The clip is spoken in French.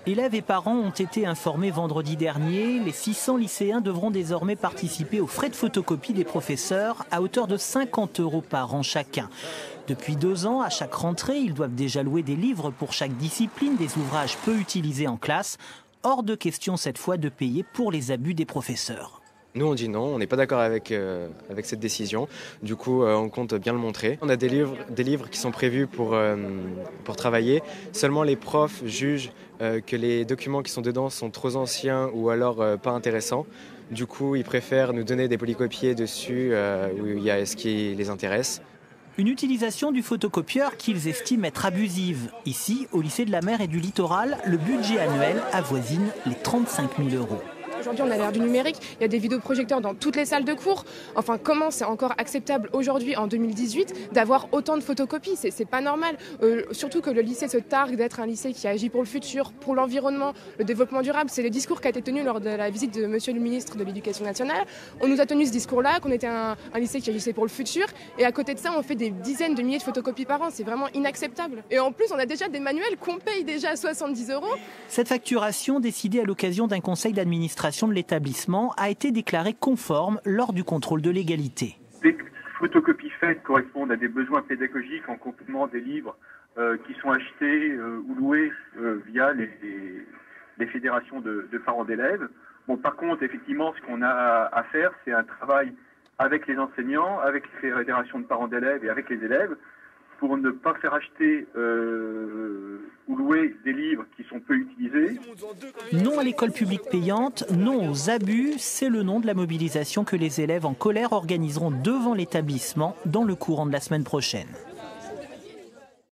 Élèves et parents ont été informés vendredi dernier. Les 600 lycéens devront désormais participer aux frais de photocopie des professeurs à hauteur de 50 € par an chacun. Depuis 2 ans, à chaque rentrée, ils doivent déjà louer des livres pour chaque discipline, des ouvrages peu utilisés en classe. Hors de question cette fois de payer pour les abus des professeurs. Nous, on dit non, on n'est pas d'accord avec cette décision. Du coup, on compte bien le montrer. On a des livres qui sont prévus pour travailler. Seulement, les profs jugent que les documents qui sont dedans sont trop anciens ou alors pas intéressants. Du coup, ils préfèrent nous donner des polycopiés dessus où il y a ce qui les intéresse. Une utilisation du photocopieur qu'ils estiment être abusive. Ici, au lycée de la Mer et du Littoral, le budget annuel avoisine les 35 000 €. Aujourd'hui, on a l'ère du numérique, il y a des vidéoprojecteurs dans toutes les salles de cours. Enfin, comment c'est encore acceptable aujourd'hui, en 2018, d'avoir autant de photocopies ? C'est pas normal. Surtout que le lycée se targue d'être un lycée qui agit pour le futur, pour l'environnement, le développement durable. C'est le discours qui a été tenu lors de la visite de monsieur le ministre de l'Éducation nationale. On nous a tenu ce discours-là, qu'on était un lycée qui agissait pour le futur. Et à côté de ça, on fait des dizaines de milliers de photocopies par an. C'est vraiment inacceptable. Et en plus, on a déjà des manuels qu'on paye déjà à 70 €. Cette facturation, décidée à l'occasion d'un conseil d'administration de l'établissement, a été déclarée conforme lors du contrôle de légalité. Les photocopies faites correspondent à des besoins pédagogiques en complément des livres qui sont achetés ou loués via les fédérations de parents d'élèves. Bon, par contre, effectivement, ce qu'on a à faire, c'est un travail avec les enseignants, avec les fédérations de parents d'élèves et avec les élèves pour ne pas faire acheter ou louer des livres qui sont peu utilisés. Non à l'école publique payante, non aux abus, c'est le nom de la mobilisation que les élèves en colère organiseront devant l'établissement dans le courant de la semaine prochaine.